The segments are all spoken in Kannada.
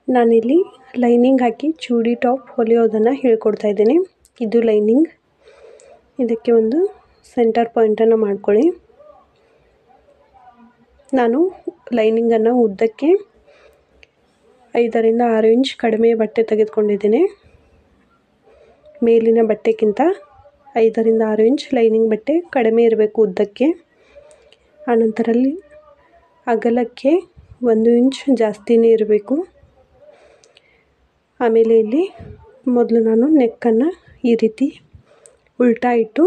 ನಾನಿಲ್ಲಿ ಲೈನಿಂಗ್ ಹಾಕಿ ಚೂಡಿ ಟಾಪ್ ಹೊಲಿಯೋದನ್ನು ಹೇಳ್ಕೊಡ್ತಾ ಇದ್ದೀನಿ. ಇದು ಲೈನಿಂಗ್. ಇದಕ್ಕೆ ಒಂದು ಸೆಂಟರ್ ಪಾಯಿಂಟನ್ನು ಮಾಡ್ಕೊಳ್ಳಿ. ನಾನು ಲೈನಿಂಗನ್ನು ಉದ್ದಕ್ಕೆ 5 ರಿಂದ 6 ಇಂಚ್ ಕಡಿಮೆ ಬಟ್ಟೆ ತೆಗೆದುಕೊಂಡಿದ್ದೀನಿ. ಮೇಲಿನ ಬಟ್ಟೆಗಿಂತ 5 ರಿಂದ 6 ಇಂಚ್ ಲೈನಿಂಗ್ ಬಟ್ಟೆ ಕಡಿಮೆ ಇರಬೇಕು ಉದ್ದಕ್ಕೆ. ಆನಂತರಲ್ಲಿ ಅಗಲಕ್ಕೆ 1 ಇಂಚ್ ಜಾಸ್ತಿನೇ ಇರಬೇಕು. ಆಮೇಲೆ ಇಲ್ಲಿ ಮೊದಲು ನಾನು ನೆಕ್ಕನ್ನು ಈ ರೀತಿ ಉಲ್ಟಾ ಇಟ್ಟು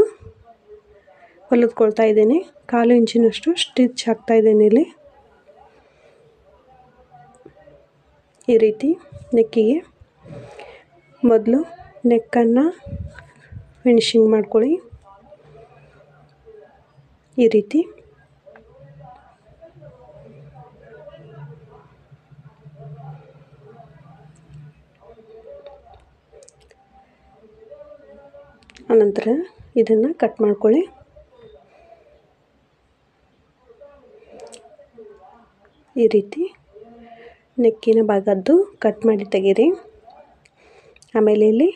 ಹೊಲಿದ್ಕೊಳ್ತಾ ಇದ್ದೇನೆ. 1/4 ಇಂಚಿನಷ್ಟು ಸ್ಟಿಚ್ ಹಾಕ್ತಾ ಇದ್ದೇನೆ ಇಲ್ಲಿ. ಈ ರೀತಿ ನೆಕ್ಕಿಗೆ ಮೊದಲು ನೆಕ್ಕನ್ನು ಫಿನಿಶಿಂಗ್ ಮಾಡ್ಕೊಳ್ಳಿ. ಈ ರೀತಿ ಅನಂತರ ಇದನ್ನು ಕಟ್ ಮಾಡ್ಕೊಳ್ಳಿ. ಈ ರೀತಿ ನೆಕ್ಕಿನ ಭಾಗದ್ದು ಕಟ್ ಮಾಡಿ ತೆಗೀರಿ. ಆಮೇಲೆ ಇಲ್ಲಿ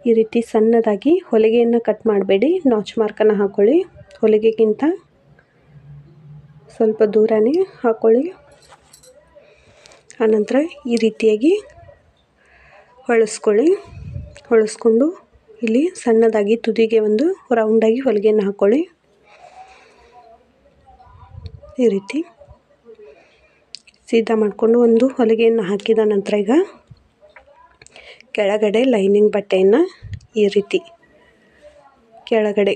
ಈ ರೀತಿ ಸಣ್ಣದಾಗಿ ಹೊಲಿಗೆಯನ್ನು ಕಟ್ ಮಾಡಬೇಡಿ, ನಾಚ್ ಮಾರ್ಕನ್ನು ಹಾಕ್ಕೊಳ್ಳಿ. ಹೊಲಿಗೆಗಿಂತ ಸ್ವಲ್ಪ ದೂರನೇ ಹಾಕ್ಕೊಳ್ಳಿ. ಆನಂತರ ಈ ರೀತಿಯಾಗಿ ಹೊಲಿಸ್ಕೊಂಡು ಇಲ್ಲಿ ಸಣ್ಣದಾಗಿ ತುದಿಗೆ ಒಂದು ರೌಂಡಾಗಿ ಹೊಲಿಗೆಯನ್ನು ಹಾಕ್ಕೊಳ್ಳಿ. ಈ ರೀತಿ ಸೀದಾ ಮಾಡಿಕೊಂಡು ಒಂದು ಹೊಲಿಗೆಯನ್ನು ಹಾಕಿದ ನಂತರ ಈಗ ಕೆಳಗಡೆ ಲೈನಿಂಗ್ ಬಟ್ಟೆಯನ್ನು ಈ ರೀತಿ ಕೆಳಗಡೆ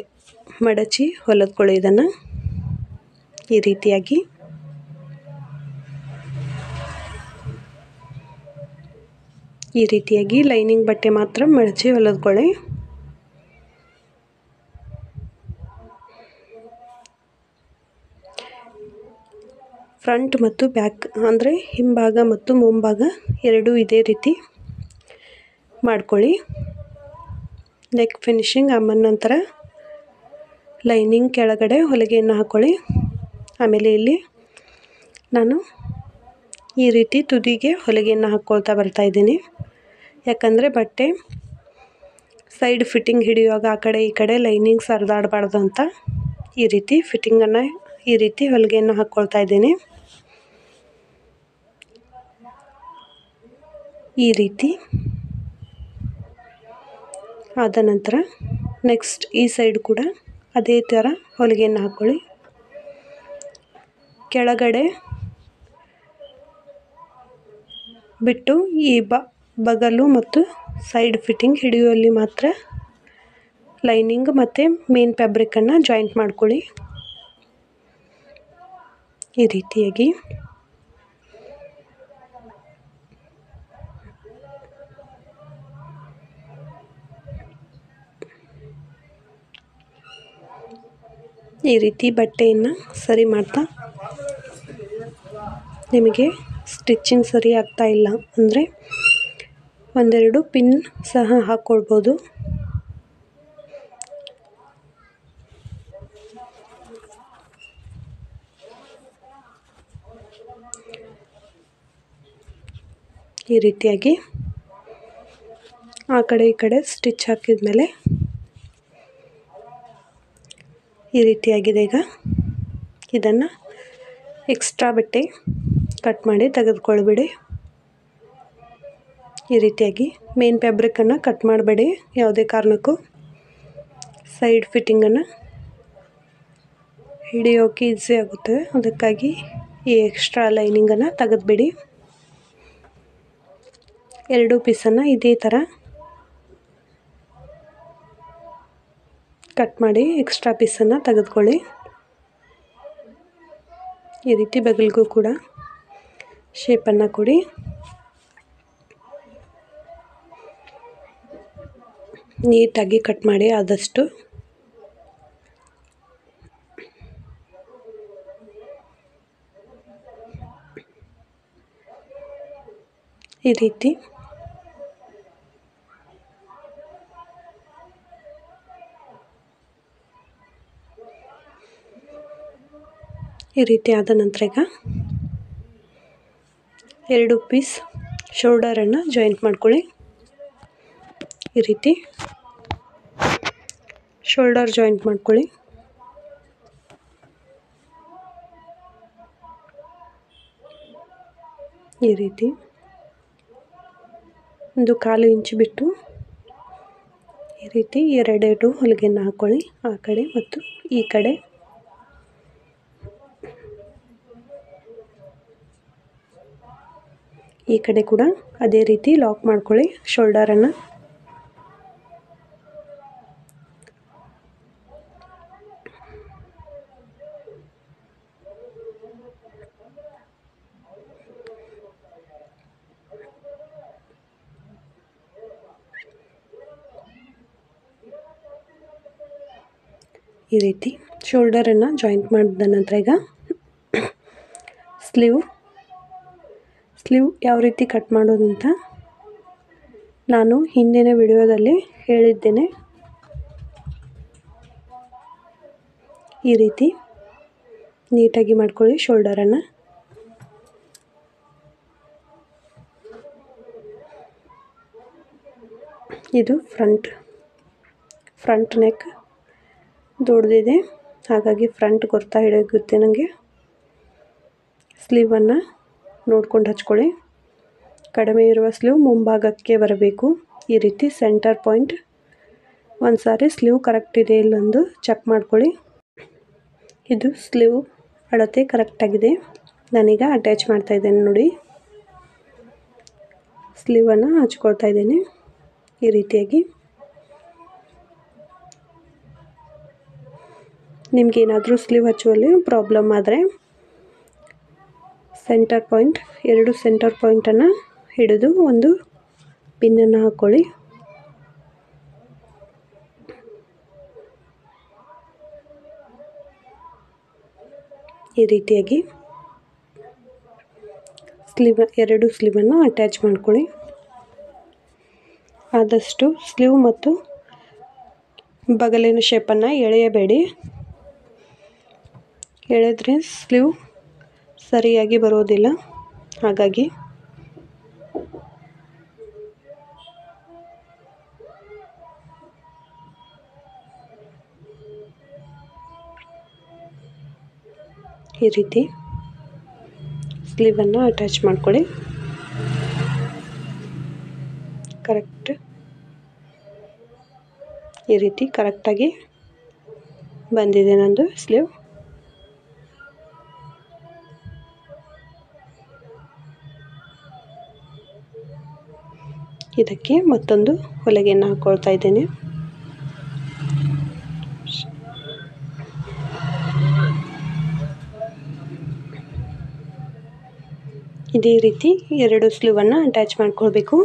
ಮಡಚಿ ಹೊಲಿದ್ಕೊಳ್ಳಿ. ಇದನ್ನು ಈ ರೀತಿಯಾಗಿ ಲೈನಿಂಗ್ ಬಟ್ಟೆ ಮಾತ್ರ ಮಡಚಿ ಹೊಲಿದ್ಕೊಳ್ಳಿ. ಫ್ರಂಟ್ ಮತ್ತು ಬ್ಯಾಕ್ ಅಂದರೆ ಹಿಂಭಾಗ ಮತ್ತು ಮುಂಭಾಗ ಎರಡೂ ಇದೇ ರೀತಿ ಮಾಡ್ಕೊಳ್ಳಿ. ನೆಕ್ ಫಿನಿಶಿಂಗ್ ನಂತರ ಲೈನಿಂಗ್ ಕೆಳಗಡೆ ಹೊಲಿಗೆಯನ್ನು ಹಾಕ್ಕೊಳ್ಳಿ. ಆಮೇಲೆ ಇಲ್ಲಿ ನಾನು ಈ ರೀತಿ ತುದಿಗೆ ಹೊಲಿಗೆಯನ್ನು ಹಾಕ್ಕೊಳ್ತಾ ಬರ್ತಾ ಇದ್ದೀನಿ. ಯಾಕಂದರೆ ಬಟ್ಟೆ ಸೈಡ್ ಫಿಟ್ಟಿಂಗ್ ಹಿಡಿಯುವಾಗ ಆ ಕಡೆ ಈ ಕಡೆ ಲೈನಿಂಗ್ ಸರಿದಾಡಬಾರ್ದು ಅಂತ ಈ ರೀತಿ ಫಿಟ್ಟಿಂಗನ್ನು ಈ ರೀತಿ ಹೊಲಿಗೆಯನ್ನು ಹಾಕ್ಕೊಳ್ತಾ ಇದ್ದೀನಿ. ಈ ರೀತಿ ಆದ ನಂತರ ನೆಕ್ಸ್ಟ್ ಈ ಸೈಡ್ ಕೂಡ ಅದೇ ಥರ ಹೊಲಿಗೆಯನ್ನು ಹಾಕ್ಕೊಳ್ಳಿ. ಕೆಳಗಡೆ ಬಿಟ್ಟು ಈ ಬಗಲು ಮತ್ತು ಸೈಡ್ ಫಿಟ್ಟಿಂಗ್ ಹಿಡಿಯುವಲ್ಲಿ ಮಾತ್ರ ಲೈನಿಂಗ್ ಮತ್ತು ಮೇನ್ ಫ್ಯಾಬ್ರಿಕನ್ನು ಜಾಯಿಂಟ್ ಮಾಡ್ಕೊಳ್ಳಿ. ಈ ರೀತಿಯಾಗಿ ಬಟ್ಟೆಯನ್ನು ಸರಿ ಮಾಡ್ತಾ ನಿಮಗೆ ಸ್ಟಿಚ್ಚಿಂಗ್ ಸರಿ ಆಗ್ತಾ ಇಲ್ಲ ಅಂದರೆ ಒಂದೆರಡು ಪಿನ್ ಸಹ ಹಾಕ್ಕೊಳ್ಬೋದು. ಈ ರೀತಿಯಾಗಿ ಆ ಕಡೆ ಈ ಕಡೆ ಸ್ಟಿಚ್ ಹಾಕಿದ ಮೇಲೆ ಈ ರೀತಿಯಾಗಿದೆ. ಈಗ ಇದನ್ನು ಎಕ್ಸ್ಟ್ರಾ ಬಟ್ಟೆ ಕಟ್ ಮಾಡಿ ತೆಗೆದುಕೊಳ್ಬೇಡಿ. ಈ ರೀತಿಯಾಗಿ ಮೇನ್ ಫ್ಯಾಬ್ರಿಕನ್ನು ಕಟ್ ಮಾಡಬೇಡಿ ಯಾವುದೇ ಕಾರಣಕ್ಕೂ. ಸೈಡ್ ಫಿಟ್ಟಿಂಗನ್ನು ಹಿಡಿಯೋಕೆ ಈಸಿ ಆಗುತ್ತೆ, ಅದಕ್ಕಾಗಿ ಈ ಎಕ್ಸ್ಟ್ರಾ ಲೈನಿಂಗನ್ನು ತೆಗೆದುಬಿಡಿ. ಎರಡೂ ಪೀಸನ್ನು ಇದೇ ಥರ ಕಟ್ ಮಾಡಿ ಎಕ್ಸ್ಟ್ರಾ ಪೀಸನ್ನು ತೆಗೆದುಕೊಳ್ಳಿ. ಈ ರೀತಿ ಬಗಲಿಗೂ ಕೂಡ ಶೇಪನ್ನು ಕೊಡಿ. ನೀಟಾಗಿ ಕಟ್ ಮಾಡಿ ಆದಷ್ಟು. ಈ ರೀತಿ ಈ ರೀತಿ ಆದ ನಂತರ ಈಗ 2 ಪೀಸ್ ಶೋಲ್ಡರನ್ನು ಜಾಯಿಂಟ್ ಮಾಡ್ಕೊಳ್ಳಿ. ಈ ರೀತಿ ಶೋಲ್ಡರ್ ಜಾಯಿಂಟ್ ಮಾಡ್ಕೊಳ್ಳಿ. ಈ ರೀತಿ 1/4 ಇಂಚ್ ಬಿಟ್ಟು ಈ ರೀತಿ 2 ಹೊಲಿಗೆಯನ್ನು ಹಾಕ್ಕೊಳ್ಳಿ, ಆ ಕಡೆ ಮತ್ತು ಈ ಕಡೆ. ಈ ಕಡೆ ಕೂಡ ಅದೇ ರೀತಿ ಲಾಕ್ ಮಾಡ್ಕೊಳ್ಳಿ ಶೋಲ್ಡರನ್ನು. ಈ ರೀತಿ ಶೋಲ್ಡರನ್ನು ಜಾಯಿಂಟ್ ಮಾಡಿದ ನಂತರ ಈಗ ಸ್ಲೀವ್ ಯಾವ ರೀತಿ ಕಟ್ ಮಾಡೋದು ಅಂತ ನಾನು ಹಿಂದಿನ ವಿಡಿಯೋದಲ್ಲಿ ಹೇಳಿದ್ದೇನೆ. ಈ ರೀತಿ ನೀಟಾಗಿ ಮಾಡ್ಕೊಳ್ಳಿ ಶೋಲ್ಡರನ್ನು. ಇದು ಫ್ರಂಟ್ ನೆಕ್ ದೊಡ್ಡದಿದೆ, ಹಾಗಾಗಿ ಫ್ರಂಟ್ ಗೊತ್ತಾ ಹಿಡಿಯುತ್ತೆ ನನಗೆ. ಸ್ಲೀವನ್ನು ನೋಡ್ಕೊಂಡು ಹಚ್ಕೊಳ್ಳಿ. ಕಡಿಮೆ ಇರುವ ಸ್ಲೀವ್ ಮುಂಭಾಗಕ್ಕೆ ಬರಬೇಕು. ಈ ರೀತಿ ಸೆಂಟರ್ ಪಾಯಿಂಟ್ ಒಂದು ಸಾರಿ ಸ್ಲೀವ್ ಕರೆಕ್ಟ್ ಇದೆ ಇಲ್ಲೊಂದು ಚೆಕ್ ಮಾಡ್ಕೊಳ್ಳಿ. ಇದು ಸ್ಲೀವ್ ಅಳತೆ ಕರೆಕ್ಟಾಗಿದೆ. ನಾನೀಗ ಅಟ್ಯಾಚ್ ಮಾಡ್ತಾ ಇದ್ದೇನೆ ನೋಡಿ. ಸ್ಲೀವನ್ನು ಹಚ್ಕೊಳ್ತಾ ಇದ್ದೇನೆ ಈ ರೀತಿಯಾಗಿ. ನಿಮಗೇನಾದರೂ ಸ್ಲೀವ್ ಹಚ್ಚುವಲ್ಲಿ ಪ್ರಾಬ್ಲಮ್ ಆದರೆ ಸೆಂಟರ್ ಪಾಯಿಂಟ್ 2 ಸೆಂಟರ್ ಪಾಯಿಂಟನ್ನು ಹಿಡಿದು ಒಂದು ಪಿನ್ನನ್ನು ಹಾಕ್ಕೊಳ್ಳಿ. ಈ ರೀತಿಯಾಗಿ 2 ಸ್ಲೀವನ್ನು ಅಟ್ಯಾಚ್ ಮಾಡ್ಕೊಳ್ಳಿ. ಆದಷ್ಟು ಸ್ಲೀವ್ ಮತ್ತು ಬಗಲಿನ ಶೇಪನ್ನು ಎಳೆಯಬೇಡಿ. ಎಳೆದ್ರೆ ಸ್ಲೀವ್ ಸರಿಯಾಗಿ ಬರೋದಿಲ್ಲ. ಹಾಗಾಗಿ ಈ ರೀತಿ ಸ್ಲೀವನ್ನು ಅಟ್ಯಾಚ್ ಮಾಡ್ಕೊಳ್ಳಿ. ಕರೆಕ್ಟ್ ಈ ರೀತಿ ಕರೆಕ್ಟಾಗಿ ಬಂದಿದೆ ನಂದು ಸ್ಲೀವ್. ಇದಕ್ಕೆ ಮತ್ತೊಂದು ಹೊಲಿಗೆಯನ್ನು ಹಾಕ್ಕೊಳ್ತಾ ಇದ್ದೇನೆ. ಇದೇ ರೀತಿ 2 ಸ್ಲೀವನ್ನು ಅಟ್ಯಾಚ್ ಮಾಡ್ಕೊಳ್ಬೇಕು.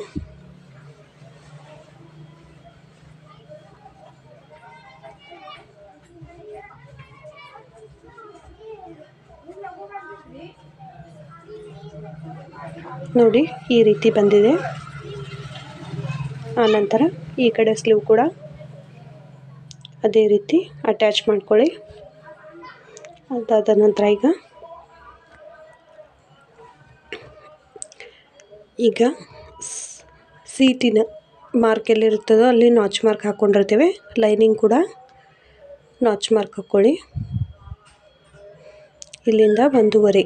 ನೋಡಿ ಈ ರೀತಿ ಬಂದಿದೆ. ಆನಂತರ ಈ ಕಡೆ ಸ್ಲೀವ್ ಕೂಡ ಅದೇ ರೀತಿ ಅಟ್ಯಾಚ್ ಮಾಡ್ಕೊಳ್ಳಿ. ಅದಾದ ನಂತರ ಈಗ ಸೀಟಿನ ಮಾರ್ಕ್ ಎಲ್ಲಿರುತ್ತದೋ ಅಲ್ಲಿ ನಾಚ್ ಮಾರ್ಕ್ ಹಾಕ್ಕೊಂಡಿರ್ತೇವೆ. ಲೈನಿಂಗ್ ಕೂಡ ನಾಚ್ ಮಾರ್ಕ್ ಹಾಕ್ಕೊಳ್ಳಿ. ಇಲ್ಲಿಂದ 1.5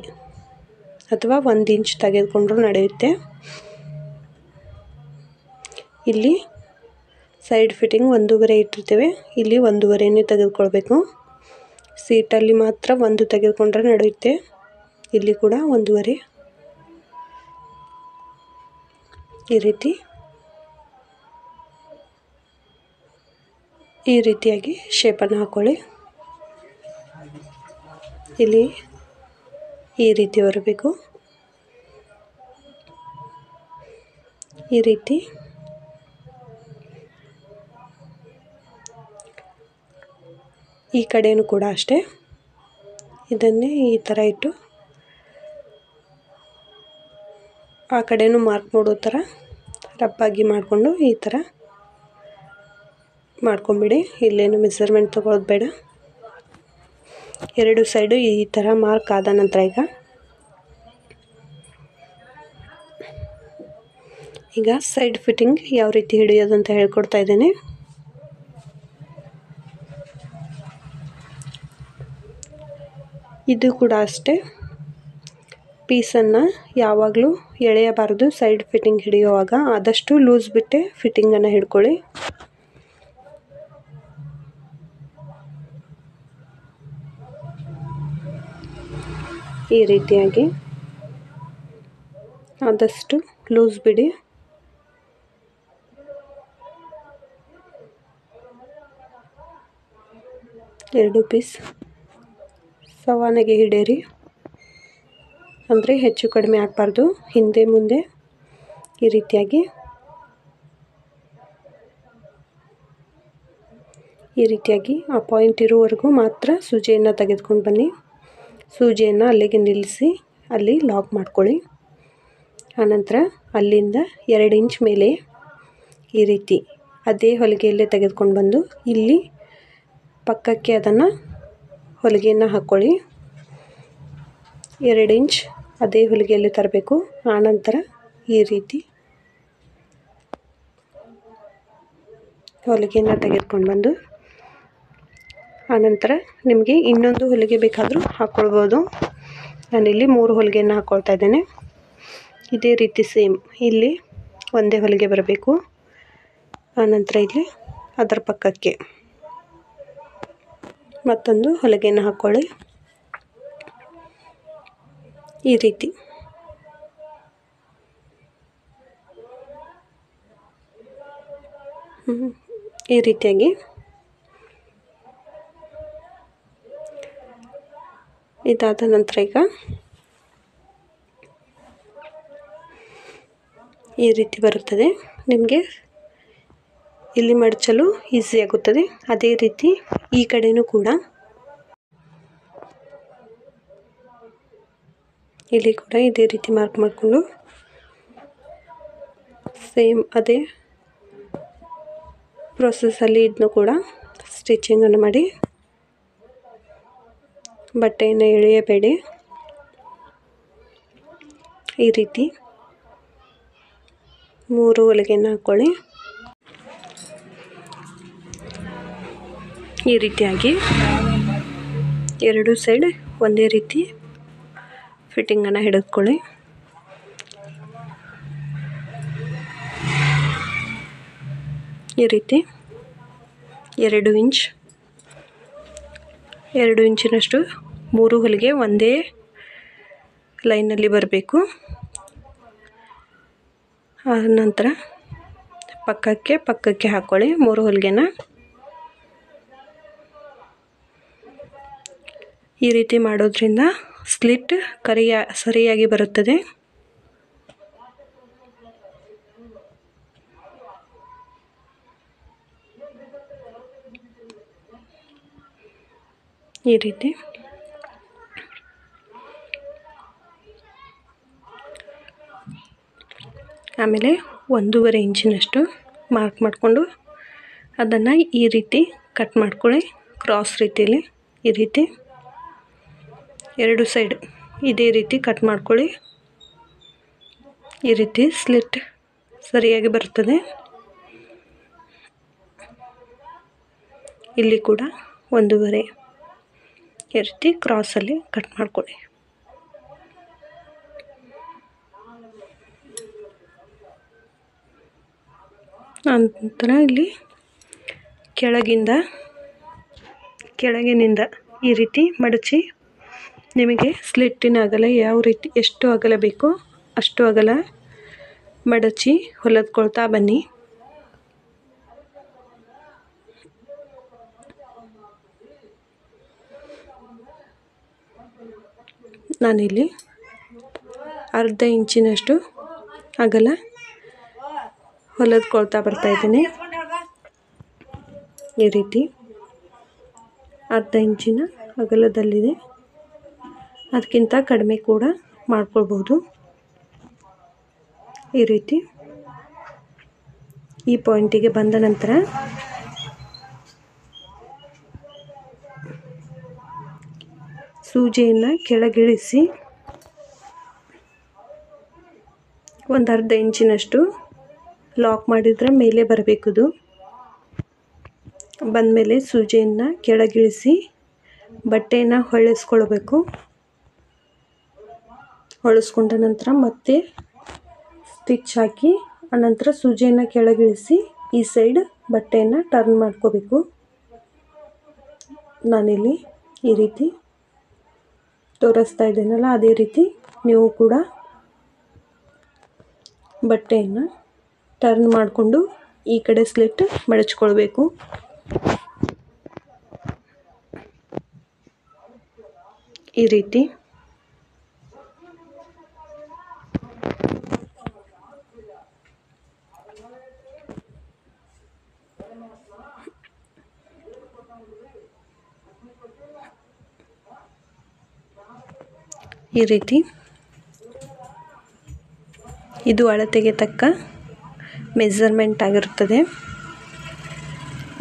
ಅಥವಾ 1 ಇಂಚ್ ತೆಗೆದುಕೊಂಡ್ರೂ ನಡೆಯುತ್ತೆ. ಇಲ್ಲಿ ಸೈಡ್ ಫಿಟ್ಟಿಂಗ್ 1.5 ಇಟ್ಟಿರ್ತೇವೆ, ಇಲ್ಲಿ 1.5ನೇ ತೆಗೆದುಕೊಳ್ಬೇಕು. ಸೀಟಲ್ಲಿ ಮಾತ್ರ 1 ತೆಗೆದುಕೊಂಡ್ರೆ ನಡೆಯುತ್ತೆ. ಇಲ್ಲಿ ಕೂಡ 1.5 ಈ ರೀತಿಯಾಗಿ ಶೇಪನ್ನು ಹಾಕ್ಕೊಳ್ಳಿ. ಇಲ್ಲಿ ಈ ರೀತಿ ಬರಬೇಕು. ಈ ರೀತಿ ಈ ಕಡೆಯೂ ಕೂಡ ಅಷ್ಟೇ. ಇದನ್ನೇ ಈ ಥರ ಇಟ್ಟು ಆ ಕಡೆಯೂ ಮಾರ್ಕ್ ಮಾಡೋ ಥರ ರಬ್ಬಾಗಿ ಮಾಡಿಕೊಂಡು ಈ ಥರ ಮಾಡ್ಕೊಂಬಿಡಿ. ಇಲ್ಲೇನು ಮೆಸರ್ಮೆಂಟ್ ತೊಗೊಳ್ಳೋದು ಬೇಡ. 2 ಸೈಡು ಈ ಥರ ಮಾರ್ಕ್ ಆದ ನಂತರ ಈಗ ಈಗ ಸೈಡ್ ಫಿಟ್ಟಿಂಗ್ ಯಾವ ರೀತಿ ಹಿಡಿಯೋದು ಅಂತ ಹೇಳ್ಕೊಡ್ತಾ ಇದ್ದೇನೆ. ಇದು ಕೂಡ ಅಷ್ಟೇ, ಪೀಸನ್ನು ಯಾವಾಗಲೂ ಎಳೆಯಬಾರದು. ಸೈಡ್ ಫಿಟ್ಟಿಂಗ್ ಹಿಡಿಯುವಾಗ ಆದಷ್ಟು ಲೂಸ್ ಬಿಟ್ಟೆ ಫಿಟ್ಟಿಂಗನ್ನು ಹಿಡ್ಕೊಳ್ಳಿ. ಈ ರೀತಿಯಾಗಿ ಆದಷ್ಟು ಲೂಸ್ ಬಿಡಿ. ಎರಡು ಪೀಸ್ ಸವಾನೆಗೆ ಹಿಡಿಯಿರಿ, ಅಂದರೆ ಹೆಚ್ಚು ಕಡಿಮೆ ಆಗಬಾರ್ದು. ಹಿಂದೆ ಮುಂದೆ ಈ ರೀತಿಯಾಗಿ ಆ ಪಾಯಿಂಟ್ ಇರುವವರೆಗೂ ಮಾತ್ರ ಸೂಜಿಯನ್ನು ತೆಗೆದುಕೊಂಡು ಬನ್ನಿ. ಸೂಜಿಯನ್ನು ಅಲ್ಲಿಗೆ ನಿಲ್ಲಿಸಿ ಅಲ್ಲಿ ಲಾಕ್ ಮಾಡ್ಕೊಳ್ಳಿ. ಆನಂತರ ಅಲ್ಲಿಂದ 2 ಇಂಚ್ ಮೇಲೆ ಈ ರೀತಿ ಅದೇ ಹೊಲಿಗೆಯಲ್ಲೇ ತೆಗೆದುಕೊಂಡು ಬಂದು ಇಲ್ಲಿ ಪಕ್ಕಕ್ಕೆ ಅದನ್ನು ಹೊಲಿಗೆಯನ್ನು ಹಾಕ್ಕೊಳ್ಳಿ. 2 ಇಂಚ್ ಅದೇ ಹೊಲಿಗೆಯಲ್ಲಿ ತರಬೇಕು. ಆನಂತರ ಈ ರೀತಿ ಹೊಲಿಗೆಯನ್ನು ತೆಗೆದುಕೊಂಡು ಬಂದು ಆನಂತರ ನಿಮಗೆ ಇನ್ನೊಂದು ಹೊಲಿಗೆ ಬೇಕಾದರೂ ಹಾಕ್ಕೊಳ್ಬೋದು. ನಾನಿಲ್ಲಿ 3 ಹೊಲಿಗೆಯನ್ನು ಹಾಕ್ಕೊಳ್ತಾ ಇದ್ದೇನೆ. ಇದೇ ರೀತಿ ಸೇಮ್ ಇಲ್ಲಿ ಒಂದೇ ಹೊಲಿಗೆ ಬರಬೇಕು. ಆನಂತರ ಇಲ್ಲಿ ಅದರ ಪಕ್ಕಕ್ಕೆ ಮತ್ತೊಂದು ಹೊಲಿಗೆಯನ್ನು ಹಾಕ್ಕೊಳ್ಳಿ. ಈ ರೀತಿ ಈ ರೀತಿಯಾಗಿ ಇದಾದ ನಂತರ ಈಗ ಈ ರೀತಿ ಬರುತ್ತದೆ. ನಿಮಗೆ ಇಲ್ಲಿ ಮಡಚಲು ಈಸಿ ಆಗುತ್ತದೆ. ಅದೇ ರೀತಿ ಈ ಕಡೆನೂ ಕೂಡ ಇಲ್ಲಿ ಕೂಡ ಇದೇ ರೀತಿ ಮಾರ್ಕ್ ಮಾಡಿಕೊಂಡು ಸೇಮ್ ಅದೇ ಪ್ರೊಸೆಸ್ಸಲ್ಲಿ ಇದನ್ನು ಕೂಡ ಸ್ಟಿಚಿಂಗನ್ನು ಮಾಡಿ. ಬಟ್ಟೆಯನ್ನು ಎಳೆಯಬೇಡಿ. ಈ ರೀತಿ 3 ಹೊಲಿಗೆಯನ್ನು ಹಾಕ್ಕೊಳ್ಳಿ. ಈ ರೀತಿಯಾಗಿ 2 ಸೈಡ್ ಒಂದೇ ರೀತಿ ಫಿಟ್ಟಿಂಗನ್ನು ಹಿಡಿದುಕೊಳ್ಳಿ. ಈ ರೀತಿ 2 ಇಂಚಿನಷ್ಟು 3 ಹೊಲಿಗೆ ಒಂದೇ ಲೈನಲ್ಲಿ ಬರಬೇಕು. ನಂತರ ಪಕ್ಕಕ್ಕೆ ಹಾಕ್ಕೊಳ್ಳಿ 3 ಹೊಲಿಗೆನ. ಈ ರೀತಿ ಮಾಡೋದ್ರಿಂದ ಸ್ಲಿಟ್ ಸರಿಯಾಗಿ ಬರುತ್ತದೆ. ಈ ರೀತಿ ಆಮೇಲೆ 1.5 ಇಂಚಿನಷ್ಟು ಮಾರ್ಕ್ ಮಾಡಿಕೊಂಡು ಅದನ್ನು ಈ ರೀತಿ ಕಟ್ ಮಾಡ್ಕೊಳ್ಳಿ. ಕ್ರಾಸ್ ರೀತಿಯಲ್ಲಿ ಈ ರೀತಿ 2 ಸೈಡ್ ಇದೇ ರೀತಿ ಕಟ್ ಮಾಡ್ಕೊಳ್ಳಿ. ಈ ರೀತಿ ಸ್ಲಿಟ್ ಸರಿಯಾಗಿ ಬರುತ್ತದೆ. ಇಲ್ಲಿ ಕೂಡ 1.5 ಈ ರೀತಿ ಕ್ರಾಸಲ್ಲಿ ಕಟ್ ಮಾಡ್ಕೊಳ್ಳಿ. ನಂತರ ಇಲ್ಲಿ ಕೆಳಗಿನಿಂದ ಈ ರೀತಿ ಮಡಚಿ ನಿಮಗೆ ಸ್ಲಿಟ್ಟಿನ ಅಗಲ ಎಷ್ಟು ಅಗಲ ಬೇಕೋ ಅಷ್ಟು ಅಗಲ ಮಡಚಿ ಹೊಲಿದ್ಕೊಳ್ತಾ ಬನ್ನಿ. ನಾನಿಲ್ಲಿ 1/2 ಇಂಚಿನಷ್ಟು ಅಗಲ ಹೊಲಿದ್ಕೊಳ್ತಾ ಬರ್ತಾಯಿದ್ದೀನಿ. ಈ ರೀತಿ 1/2 ಇಂಚಿನ ಅಗಲದಲ್ಲಿದೆ. ಅದಕ್ಕಿಂತ ಕಡಿಮೆ ಕೂಡ ಮಾಡ್ಕೊಳ್ಬೋದು. ಈ ರೀತಿ ಈ ಪಾಯಿಂಟಿಗೆ ಬಂದ ನಂತರ ಸೂಜಿಯನ್ನು ಕೆಳಗಿಳಿಸಿ 1/2 ಇಂಚಿನಷ್ಟು ಲಾಕ್ ಮಾಡಿದರೆ ಮೇಲೆ ಬರಬೇಕದು. ಬಂದಮೇಲೆ ಸೂಜಿಯನ್ನು ಕೆಳಗಿಳಿಸಿ ಬಟ್ಟೆಯನ್ನು ಹೊಳಿಸ್ಕೊಳ್ಬೇಕು. ಹೊಳಿಸ್ಕೊಂಡ ನಂತರ ಮತ್ತೆ ಸ್ಟಿಚ್ ಹಾಕಿ ಆನಂತರ ಸೂಜಿಯನ್ನು ಕೆಳಗಿಳಿಸಿ ಈ ಸೈಡ್ ಬಟ್ಟೆಯನ್ನು ಟರ್ನ್ ಮಾಡ್ಕೋಬೇಕು. ನಾನಿಲ್ಲಿ ಈ ರೀತಿ ತೋರಿಸ್ತಾ ಇದ್ದೀನಲ್ಲ, ಅದೇ ರೀತಿ ನೀವು ಕೂಡ ಬಟ್ಟೆಯನ್ನು ಟರ್ನ್ ಮಾಡಿಕೊಂಡು ಈ ಕಡೆ ಸ್ಲಿಟ್ ಮಡಚ್ಕೊಳ್ಬೇಕು. ಈ ರೀತಿ ಇದು ಅಳತೆಗೆ ತಕ್ಕ ಮೆಜರ್ಮೆಂಟ್ ಆಗಿರುತ್ತದೆ.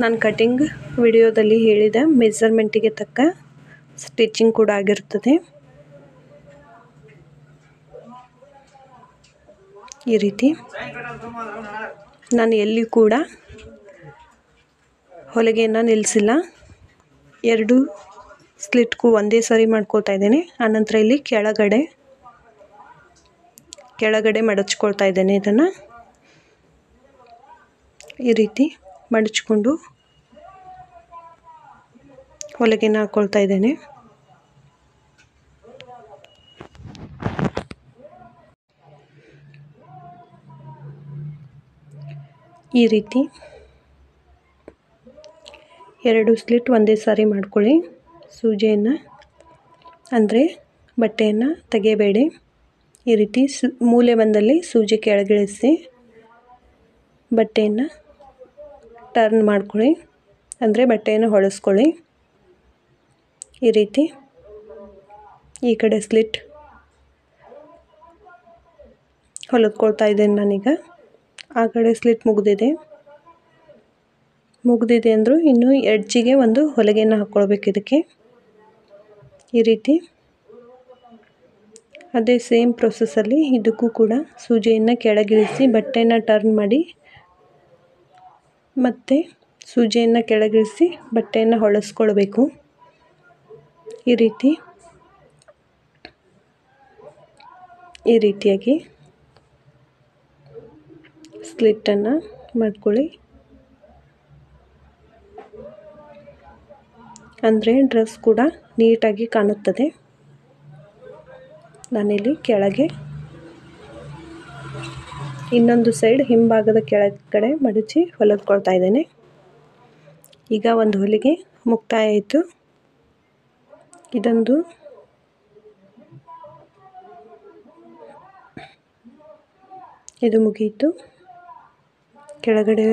ನಾನು ಕಟಿಂಗ್ ವಿಡಿಯೋದಲ್ಲಿ ಹೇಳಿದ ಮೆಜರ್ಮೆಂಟಿಗೆ ತಕ್ಕ ಸ್ಟಿಚಿಂಗ್ ಕೂಡ ಆಗಿರುತ್ತದೆ. ಈ ರೀತಿ ನಾನು ಎಲ್ಲಿ ಕೂಡ ಹೊಲಿಗೆಯನ್ನು ನಿಲ್ಲಿಸಿಲ್ಲ. ಎರಡು ಸ್ಲಿಟ್ಗೂ ಒಂದೇ ಸರಿ ಮಾಡ್ಕೊಳ್ತಾ ಇದ್ದೇನೆ. ಆನಂತರ ಇಲ್ಲಿ ಕೆಳಗಡೆ ಮಡಚ್ಕೊಳ್ತಾ ಇದ್ದೇನೆ. ಇದನ್ನು ಈ ರೀತಿ ಮಡಚ್ಕೊಂಡು ಹೊಲಿಗೆನ ಹಾಕ್ಕೊಳ್ತಾ ಇದ್ದೇನೆ. ಈ ರೀತಿ ಎರಡು ಸ್ಲಿಟ್ ಒಂದೇ ಸಾರಿ ಮಾಡ್ಕೊಳ್ಳಿ. ಸೂಜಿಯನ್ನು ಅಂದರೆ ಬಟ್ಟೆಯನ್ನು ತೆಗೆಯಬೇಡಿ. ಈ ರೀತಿ ಮೂಲೆ ಬಂದಲ್ಲಿ ಸೂಜಿ ಕೆಳಗಿಳಿಸಿ ಬಟ್ಟೆಯನ್ನು ಟರ್ನ್ ಮಾಡ್ಕೊಳ್ಳಿ, ಅಂದರೆ ಬಟ್ಟೆಯನ್ನು ಹೊಳಿಸ್ಕೊಳ್ಳಿ. ಈ ರೀತಿ ಈ ಕಡೆ ಸ್ಲಿಟ್ ಹೊಲಿದ್ಕೊಳ್ತಾ ಇದ್ದೇನೆ ನಾನೀಗ. ಆ ಕಡೆ ಸ್ಲಿಟ್ ಮುಗಿದಿದೆ ಅಂದರೂ ಇನ್ನು ಎಡ್ಜಿಗೆ ಒಂದು ಹೊಲಿಗೆಯನ್ನು ಹಾಕ್ಕೊಳ್ಬೇಕು ಇದಕ್ಕೆ. ಈ ರೀತಿ ಅದೇ ಸೇಮ್ ಪ್ರೊಸೆಸ್ಸಲ್ಲಿ ಇದಕ್ಕೂ ಕೂಡ ಸೂಜಿಯನ್ನು ಕೆಳಗಿಳಿಸಿ ಬಟ್ಟೆಯನ್ನು ಟರ್ನ್ ಮಾಡಿ ಮತ್ತು ಸೂಜಿಯನ್ನು ಕೆಳಗಿಳಿಸಿ ಬಟ್ಟೆಯನ್ನು ಹೊಳಿಸ್ಕೊಳ್ಬೇಕು. ಈ ರೀತಿಯಾಗಿ ಸ್ಲಿಟ್ಟನ್ನು ಮಾಡ್ಕೊಳ್ಳಿ. ಅಂದರೆ ಡ್ರೆಸ್ ಕೂಡ ನೀಟಾಗಿ ಕಾಣುತ್ತದೆ. ನಾನಿಲ್ಲಿ ಕೆಳಗೆ ಇನ್ನೊಂದು ಸೈಡ್ ಹಿಂಭಾಗದ ಕೆಳಗಡೆ ಮಡಚಿ ಹೊಲಿದ್ಕೊಳ್ತಾ ಇದ್ದೇನೆ. ಈಗ ಒಂದು ಹೊಲಿಗೆ ಮುಕ್ತಾಯ ಆಯಿತು. ಇದು ಮುಗಿಯಿತು. ಕೆಳಗಡೆ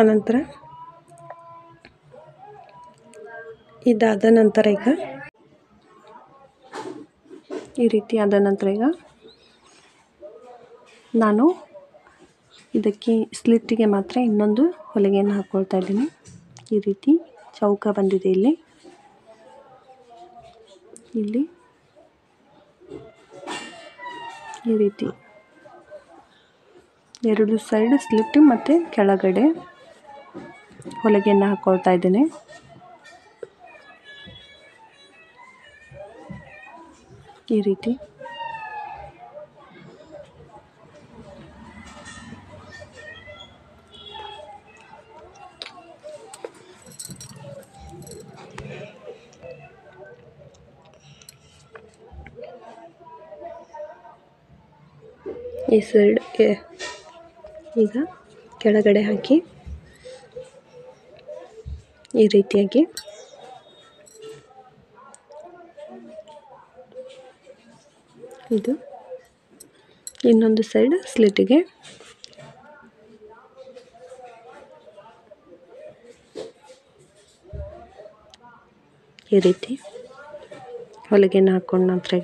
ಆನಂತರ ಇದಾದ ನಂತರ ಈಗ ಈ ರೀತಿ ಆದ ನಂತರ ಈಗ ನಾನು ಇದಕ್ಕೆ ಸ್ಲಿಟ್ಟಿಗೆ ಮಾತ್ರ ಇನ್ನೊಂದು ಹೊಲಿಗೆಯನ್ನು ಹಾಕ್ಕೊಳ್ತಾ ಇದ್ದೀನಿ. ಈ ರೀತಿ ಚೌಕ ಬಂದಿದೆ. ಇಲ್ಲಿ ಈ ರೀತಿ ಎರಡು ಸೈಡ್ ಸ್ಲಿಟ್ ಮತ್ತು ಕೆಳಗಡೆ ಹೊಲಿಗೆಯನ್ನು ಹಾಕ್ಕೊಳ್ತಾ ಇದ್ದೇನೆ. ಈ ರೀತಿ ಈ ಸೈಡ್ ಈಗ ಕೆಳಗಡೆ ಹಾಕಿ ಈ ರೀತಿಯಾಗಿ ಇದು ಇನ್ನೊಂದು ಸೈಡ್ ಸ್ಲಿಟ್ಟಿಗೆ ಈ ರೀತಿ ಹೊಲಿಗೆಯನ್ನು ಹಾಕ್ಕೊಂಡ ನಂತರ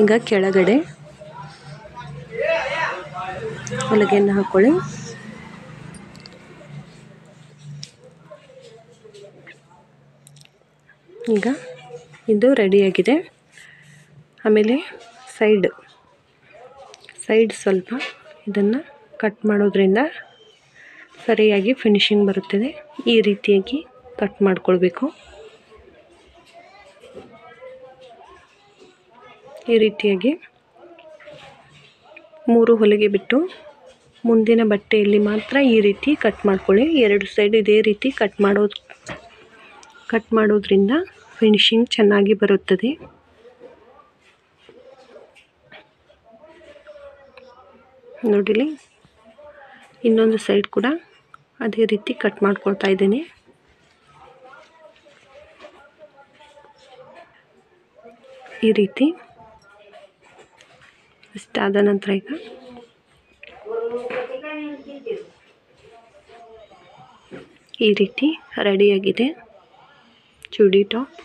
ಈಗ ಕೆಳಗಡೆ ಹೊಲಿಗೆಯನ್ನು ಹಾಕ್ಕೊಳ್ಳಿ. ಈಗ ಇದು ರೆಡಿಯಾಗಿದೆ. ಆಮೇಲೆ ಸೈಡ್ ಸ್ವಲ್ಪ ಇದನ್ನು ಕಟ್ ಮಾಡೋದ್ರಿಂದ ಸರಿಯಾಗಿ ಫಿನಿಶಿಂಗ್ ಬರುತ್ತದೆ. ಈ ರೀತಿಯಾಗಿ ಕಟ್ ಮಾಡ್ಕೊಳ್ಬೇಕು. ಈ ರೀತಿಯಾಗಿ 3 ಹೊಲಿಗೆ ಬಿಟ್ಟು ಮುಂದಿನ ಬಟ್ಟೆಯಲ್ಲಿ ಮಾತ್ರ ಈ ರೀತಿ ಕಟ್ ಮಾಡ್ಕೊಳ್ಳಿ. 2 ಸೈಡ್ ಇದೇ ರೀತಿ ಕಟ್ ಮಾಡೋದ್ರಿಂದ ಫಿನಿಶಿಂಗ್ ಚೆನ್ನಾಗಿ ಬರುತ್ತದೆ. ನೋಡಿಲಿ, ಇನ್ನೊಂದು ಸೈಡ್ ಕೂಡ ಅದೇ ರೀತಿ ಕಟ್ ಮಾಡ್ಕೊಳ್ತಾ ಇದ್ದೀನಿ. ಈ ರೀತಿ ಇಷ್ಟಾದ ನಂತರ ಈಗ ಈ ರೀತಿ ರೆಡಿಯಾಗಿದೆ ಚೂಡಿ ಟಾಪ್.